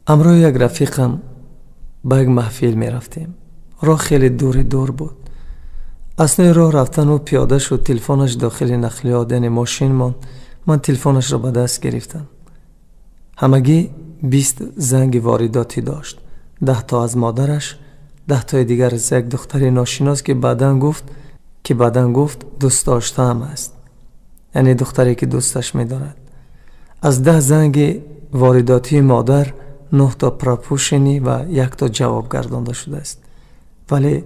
امروز یک رفیقم به یک محفل می رفتیم. راه خیلی دور بود. اثنای راه رفتن او پیاده شد. تلفنش داخل نقلیات یعنی ماشین ماند. من تلفنش را به دست گرفتم. همگی 20 زنگ وارداتی داشت. 10 تا از مادرش، 10 تا دیگر از یک دختر ناشناس که بعداً گفت دوست داشته هم است، یعنی دختری که دوستش می دارد. از 10 زنگ وارداتی مادر 9 تا پرپوشنی و 1 تا جواب گردانده شده است. ولی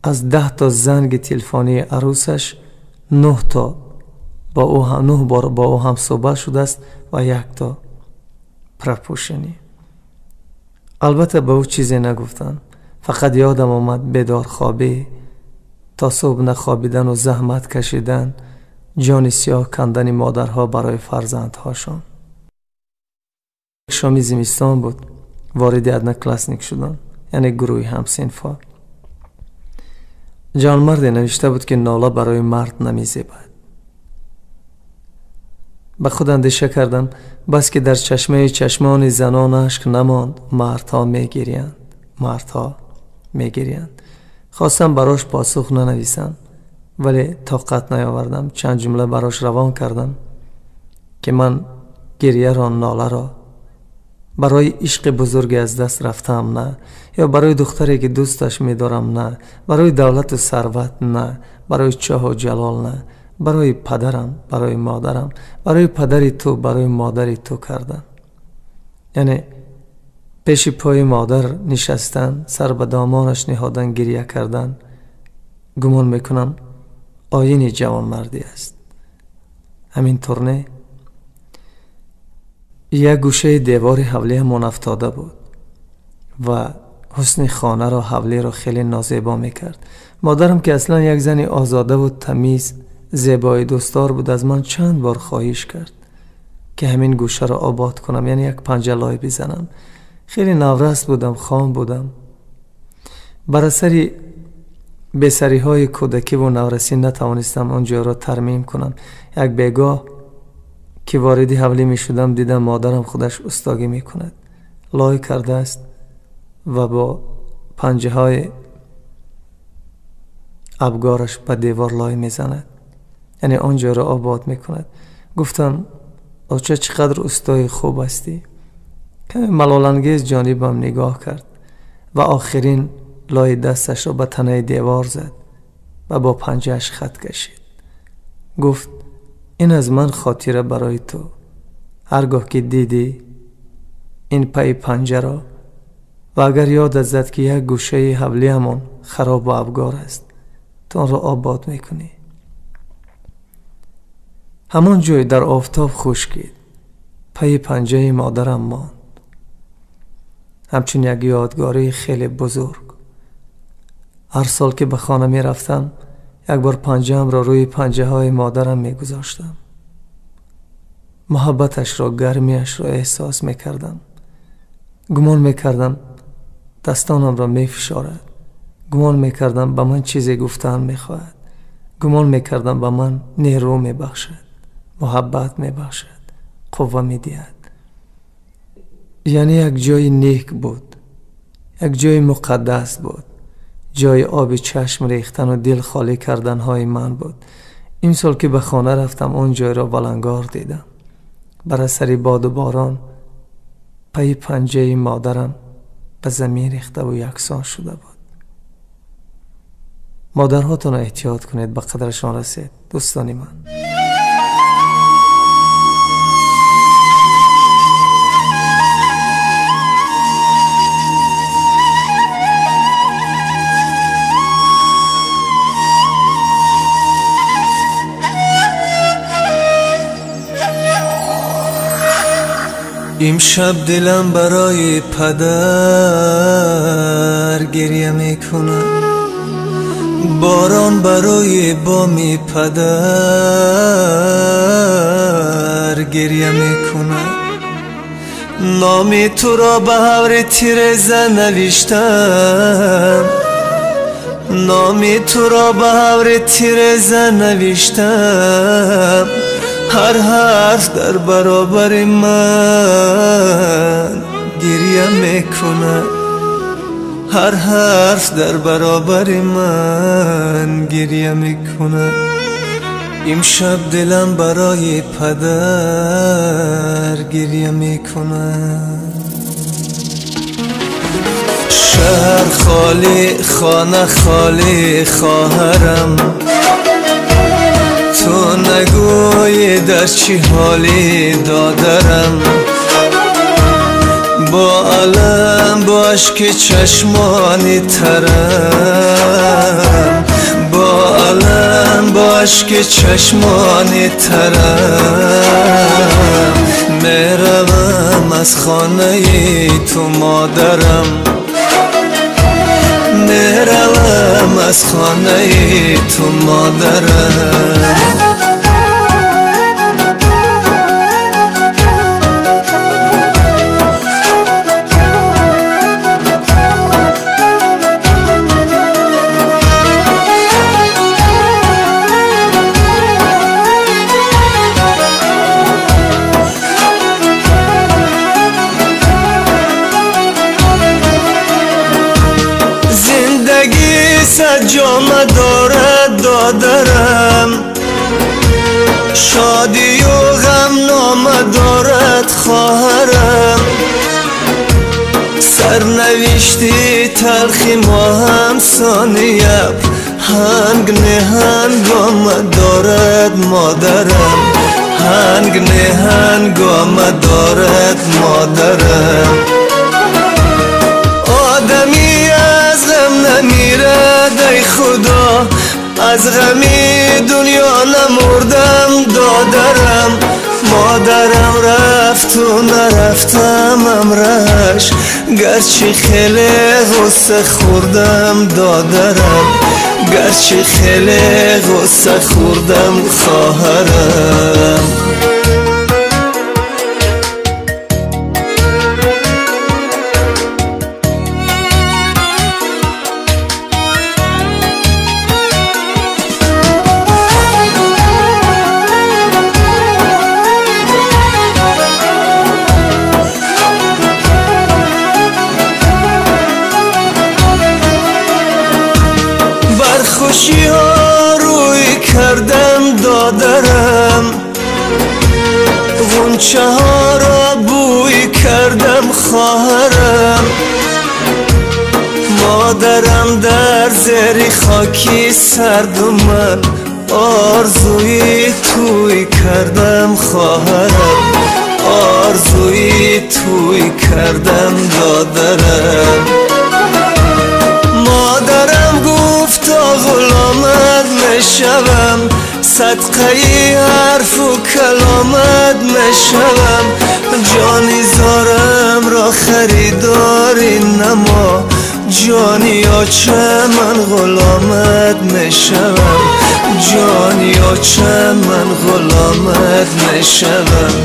از 10 تا زنگ تلفنی عروسش 9 تا با 9 بار با او هم صحبت شده است و 1 تا پرپوشنی. البته به او چیزی نگفتن. فقط یادم آمد بیدار خوابی، تا صبح نخوابیدن و زحمت کشیدن، جان سیاه کندن مادرها برای فرزندهاشان. شامی زمستان بود. وارد ادنا کلاسنیک شدم، یعنی گروه همسنفا. جان مرد نوشته بود که ناله برای مرد نمیزیبد. به خود اندیشه کردم بس که در چشمان زنان اشک نماند، مردها میگریند. خواستم براش پاسخ ننویسم، ولی طاقت نیاوردم. چند جمله براش روان کردم که من گریه را، ناله را برای عشق بزرگی از دست رفتم نه، یا برای دختری که دوستش می‌دارم نه، برای دولت و ثروت نه، برای چاه و جلال نه، برای پدرم، برای مادرم، برای پدری تو، برای مادری تو کردم. یعنی پیش پای مادر نشستن، سر به دامانش نهادن، گریه کردن. گمان میکنم آیین جوان مردی است. همین طور نه؟ یک گوشه دیوار حوله من افتاده بود و حسن خانه را، حوله را خیلی نازیبا میکرد. مادرم که اصلا یک زن آزاده بود، تمیز، زیبای دوستدار بود، از من چند بار خواهش کرد که همین گوشه را آباد کنم، یعنی یک پنجه لای بزنم. خیلی نورست بودم، خام بودم. بر اثر بسری های کودکی و نورسی نتوانستم آنجا را ترمیم کنم. یک بیگاه که واردی حوله می شدم دیدم مادرم خودش استاگی می کند. لای کرده است و با پنجه های ابگارش به دیوار لای می زند، یعنی آنجا را آباد می کند. گفتم آچه چقدر استای خوب هستی. کمی ملالانگیز جانبم نگاه کرد و آخرین لای دستش را به تنه دیوار زد و با پنجهش خط کشید. گفت این از من خاطره برای تو. هرگاه که دیدی این پای پنجه را و اگر یاد زد که یک گوشه حوله همون خراب و افگار است، تو آن را آباد میکنی. همان جای در آفتاب خشکید. پای پنجه مادرم ماند، همچون یک یادگاری خیلی بزرگ. هر سال که به خانه می رفتم یک بار پنجه‌ام را روی پنجه های مادرم می گذاشتم. محبتش را، گرمیش را احساس می کردم. گمان می کردم دستانم را می فشارد. گمان می کردم به من چیزی گفتن می خواهد. گمان می کردم به من نیرو می بخشد، محبت می بخشد، قوه می دهد. یعنی یک جای نیک بود، یک جای مقدس بود، جای آب چشم ریختن و دل خالی کردن های من بود. این سال که به خانه رفتم اون جای را ولنگار دیدم. بر اثر باد و باران پای پنجه مادرم به زمین ریخته و یکسان شده بود. مادرهاتون احتیاط کنید، به قدرشان رسید. دوستانی من، امشب دلم برای پدر گریه میکنه، باران برای بامی پدر گریه میکنه. نامی تو را به حور تیرزه نوشتم، نامی تو را به حور تیرزه نوشتم. هر حرف در برابر من گریه میکنه، هر حرف در برابر من گریه میکنه. امشب دلم برای پدر گریه میکنه. شهر خالی، خانه خالی، خواهرم تو نگوی در چی حالی دادرم. با علم با اشک چشمانی ترم، با علم با اشک چشمانی ترم. میروم از خانه تو مادرم، میروم از خانه تو مادرم. جامه دارد دادرم، شادی و غم نامه دارد خواهرم. سرنوشتی تلخی ما هم ثانیه، هنگ نه هنگامه دارد مادرم، هنگ نه هنگامه دارد مادرم. آدمی از غم نمیره ای خدا، از غمی دنیا نمردم دادرم. مادرم رفت و نرفتم امرش، گرچه خیلی غصه خوردم دادرم، گرچه خیلی غصه خوردم خواهرم. خوشی ها روی کردم دادرم، غنچه ها را بوی کردم خواهرم. مادرم در زیر خاکی سرد و من آرزوی توی کردم خواهرم، آرزوی توی کردم دادرم. مادرم گفت تا غلامت میشوم، صدقه حرف و کلامت میشوم. جانی زارم را خریداری نما، جانی آچه من غلامت میشوم، جانی آچه من غلامت میشوم.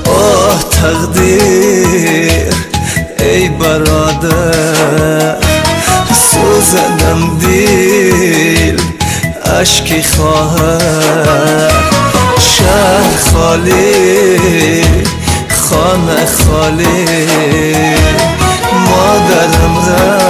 آه تقدیر ای برادر، سوزدم دیل اشکی خواهر. شهر خالی، خانه خالی، مادرم رفت